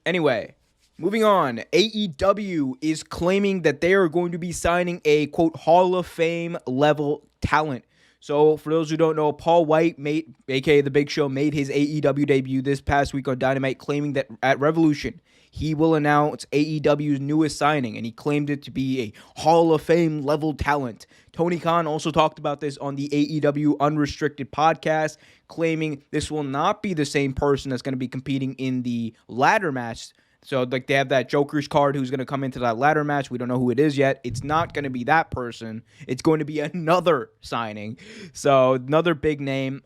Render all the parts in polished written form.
Anyway, moving on. AEW is claiming that they are going to be signing a, quote, Hall of Fame level talent. So, for those who don't know, Paul Wight, aka The Big Show, made his AEW debut this past week on Dynamite, claiming that at Revolution, he will announce AEW's newest signing, and he claimed it to be a Hall of Fame level talent. Tony Khan also talked about this on the AEW Unrestricted podcast, claiming this will not be the same person that's going to be competing in the ladder match. So, like, they have that Joker's card who's going to come into that ladder match. We don't know who it is yet. It's not going to be that person. It's going to be another signing. So, another big name.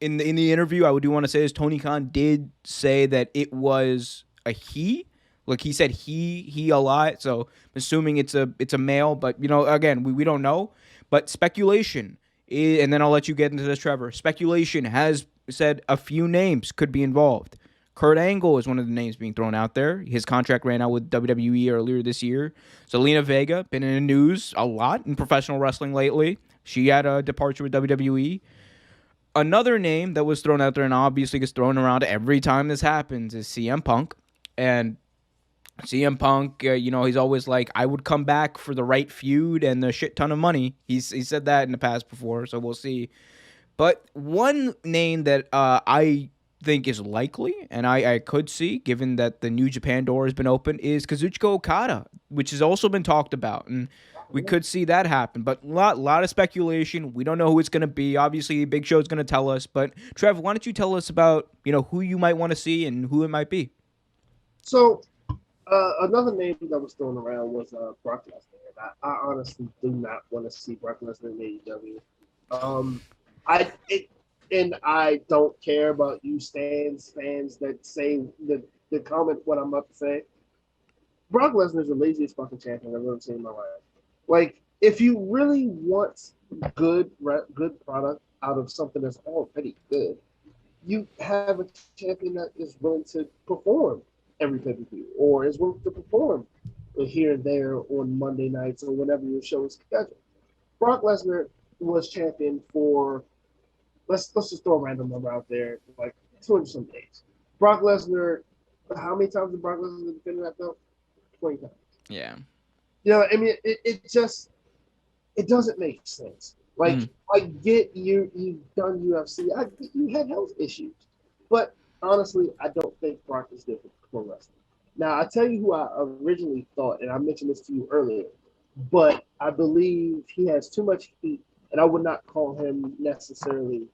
In the interview, I do want to say this. Tony Khan did say that it was a he. Like, he said he a lot. So, I'm assuming it's a male. But, again, we don't know. But speculation, and then I'll let you get into this, Trevor. Speculation has said a few names could be involved. Kurt Angle is one of the names being thrown out there. His contract ran out with WWE earlier this year. Selena Vega, been in the news a lot in professional wrestling lately. She had a departure with WWE. Another name that was thrown out there and obviously gets thrown around every time this happens is CM Punk. And CM Punk, he's always like, I would come back for the right feud and the shit ton of money. He said that in the past before, so we'll see. But one name that I think is likely, and I could see, given that the New Japan door has been open, is Kazuchiko Okada, which has also been talked about, and we could see that happen. But a lot of speculation. We don't know who it's going to be. Obviously, Big Show's going to tell us. But Trev, why don't you tell us about who you might want to see and who it might be? So another name that was thrown around was Brock Lesnar. I honestly do not want to see Brock Lesnar in AEW. And I don't care about you fans that say the comment what I'm about to say. Brock Lesnar is the laziest fucking champion I've ever seen in my life. Like, if you really want good product out of something that's already good, you have a champion that is willing to perform every pay-per-view or is willing to perform here and there on Monday nights or whenever your show is scheduled. Brock Lesnar was champion for let's just throw a random number out there, like 200 some days. Brock Lesnar, how many times did Brock Lesnar defend that belt? 20 times. Yeah. I mean, it doesn't make sense. Like, I get you've done UFC. I get you had health issues. But honestly, I don't think Brock is good for pro wrestling. Now, I tell you who I originally thought, and I mentioned this to you earlier, but I believe he has too much heat, and I would not call him necessarily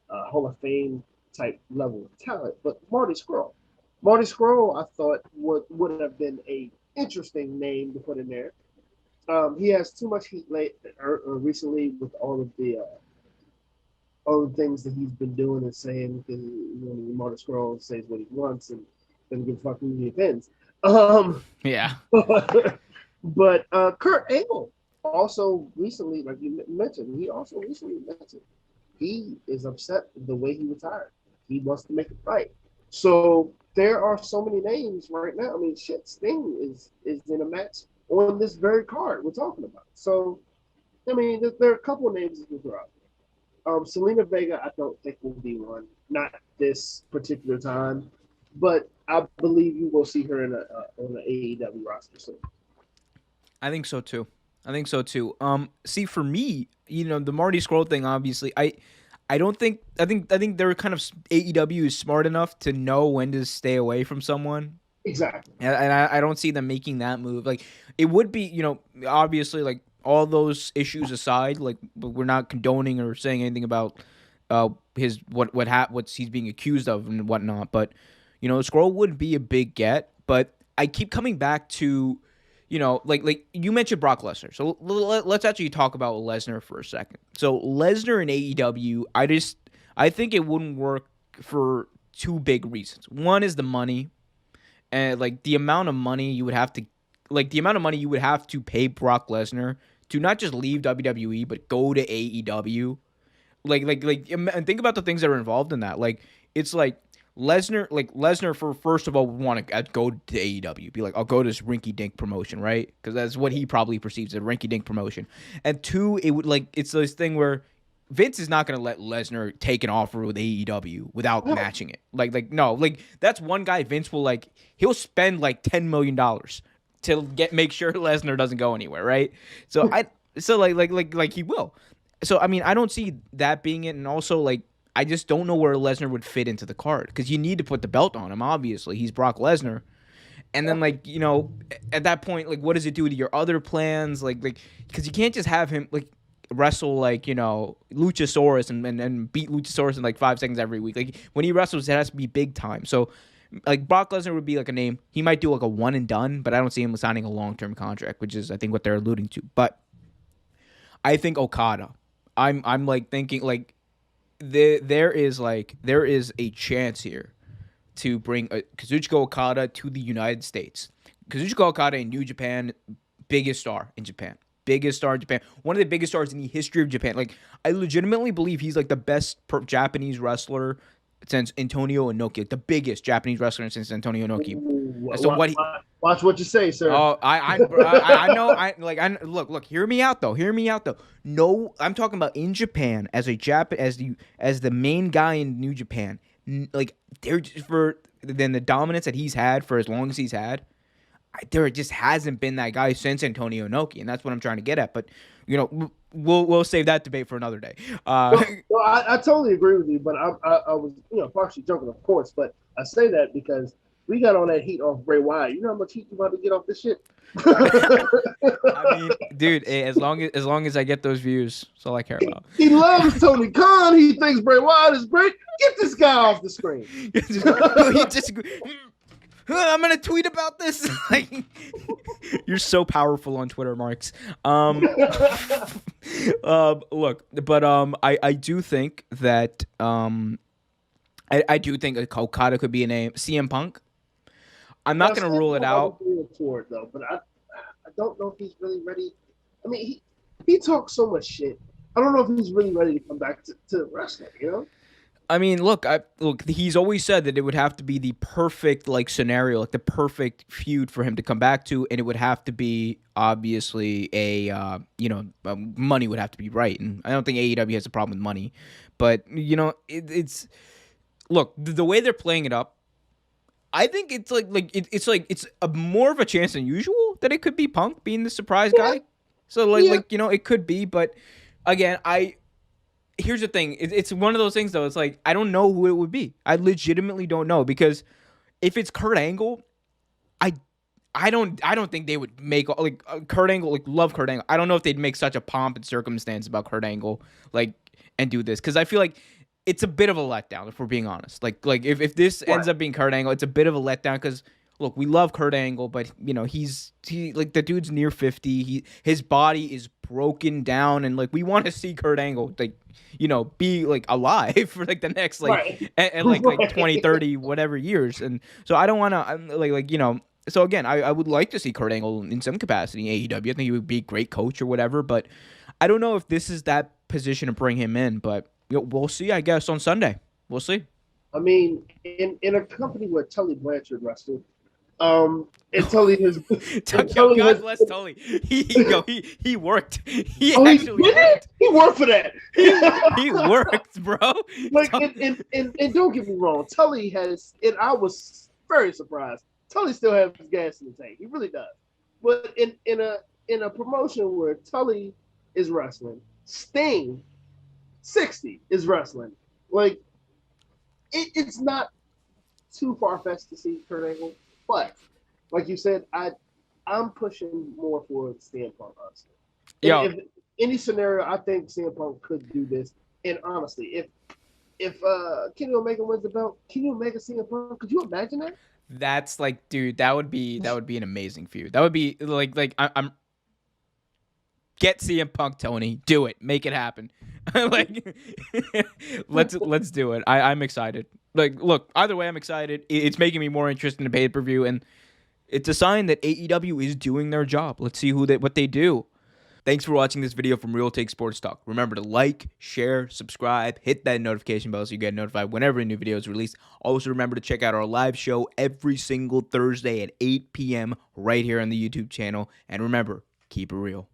Hall of Fame type level of talent, but Marty Scurll. Marty Scurll, I thought would have been a interesting name to put in there. He has too much heat recently with all the things that he's been doing and saying. Because Marty Scurll says what he wants and doesn't give a fuck who he offends. Yeah. But Kurt Angle also recently, like you mentioned, he is upset the way he retired. He wants to make it right. So there are so many names right now. I mean, shit, Sting is in a match on this very card we're talking about. So, I mean, there are a couple of names that can throw out. Selena Vega, I don't think will be one. Not this particular time, but I believe you will see her on the AEW roster soon. I think so too. See, for me, the Marty Scurll thing, obviously, I think they're kind of, AEW is smart enough to know when to stay away from someone. Exactly. And I don't see them making that move. Like, it would be, obviously, like, all those issues aside, like, we're not condoning or saying anything about his what he's being accused of and whatnot. But, Scurll would be a big get. But I keep coming back to, like you mentioned Brock Lesnar. So let's actually talk about Lesnar for a second. So Lesnar in AEW, I think it wouldn't work for two big reasons. One is the money, and like the amount of money you would have to pay Brock Lesnar to not just leave WWE but go to AEW. And think about the things that are involved in that. Like, it's like Lesnar for first of all would want to go to AEW, be like, I'll go to this rinky-dink promotion, right? Because that's what he probably perceives as a rinky-dink promotion. And two, it would, like, it's this thing where Vince is not going to let Lesnar take an offer with AEW without matching it. No, that's one guy Vince will he'll spend like $10 million to make sure Lesnar doesn't go anywhere, right? So he will. So I mean, I don't see that being it, and also I just don't know where Lesnar would fit into the card because you need to put the belt on him. Obviously, he's Brock Lesnar. And then, at that point, what does it do to your other plans? Because you can't just have him, wrestle, Luchasaurus and beat Luchasaurus in, 5 seconds every week. When he wrestles, it has to be big time. So, Brock Lesnar would be, a name. He might do, a one and done, but I don't see him signing a long-term contract, which is, I think, what they're alluding to. But I think Okada. I'm thinking, there is a chance here to bring Kazuchiko Okada to the United States. Kazuchiko Okada in New Japan, biggest star in Japan. Biggest star in Japan. One of the biggest stars in the history of Japan. I legitimately believe he's the best Japanese wrestler since Antonio Inoki. The biggest Japanese wrestler since Antonio Inoki. So watch what you say, sir. Oh, I know. Look. Hear me out though. No, I'm talking about in Japan as the main guy in New Japan. Then the dominance that he's had for as long as he's had, there just hasn't been that guy since Antonio Inoki, and that's what I'm trying to get at. But we'll save that debate for another day. I totally agree with you, but I was partially joking, of course, but I say that because we got on that heat off Bray Wyatt. You know how much heat you about to get off this shit? I mean, dude, as long as I get those views, that's all I care about. He loves Tony Khan. He thinks Bray Wyatt is great. Get this guy off the screen. He disagrees. I'm gonna tweet about this. You're so powerful on Twitter, Marks. Look, but I do think that I do think Okada could be a name. CM Punk. I'm not gonna rule it out. For it, though, but I don't know if he's really ready. I mean, he talks so much shit. I don't know if he's really ready to come back to wrestling. I mean, look. He's always said that it would have to be the perfect scenario, the perfect feud for him to come back to, and it would have to be obviously money would have to be right, and I don't think AEW has a problem with money, but it's look the way they're playing it up. I think it's it's more of a chance than usual that it could be Punk being the surprise guy. So it could be, but again, here's the thing. It's one of those things though. It's I don't know who it would be. I legitimately don't know because if it's Kurt Angle, I don't think they would make Kurt Angle love Kurt Angle. I don't know if they'd make such a pomp and circumstance about Kurt Angle and do this because I feel it's a bit of a letdown if we're being honest. If this ends up being Kurt Angle, it's a bit of a letdown because look, we love Kurt Angle, but he's the dude's near 50. His body is broken down, and we want to see Kurt Angle be alive for the next and 20, 30 whatever years. And so I don't want to So again, I would like to see Kurt Angle in some capacity in AEW. I think he would be a great coach or whatever, but I don't know if this is that position to bring him in, but we'll see, I guess, on Sunday. We'll see. I mean, in a company where Tully Blanchard wrestled, and Tully has God bless Tully. He worked. He actually worked. He worked for that. He worked, bro. And don't get me wrong, Tully has, and I was very surprised. Tully still has gas in the tank. He really does. But in a promotion where Tully is wrestling, Sting 60 is wrestling. It's not too far-fetched to see Kurt Angle, but like you said, I'm pushing more for CM Punk, honestly. If any scenario, I think CM Punk could do this. And honestly, if Kenny Omega wins the belt, Kenny Omega CM Punk, could you imagine that? That's dude, that would be an amazing feud. That would be I'm get CM Punk, Tony. Do it. Make it happen. Let's do it. I'm excited. Look, either way, I'm excited. It's making me more interested in the pay-per-view, and it's a sign that AEW is doing their job. Let's see what they do. Thanks for watching this video from Real Take Sports Talk. Remember to like, share, subscribe, hit that notification bell so you get notified whenever a new video is released. Also, remember to check out our live show every single Thursday at 8 p.m. right here on the YouTube channel. And remember, keep it real.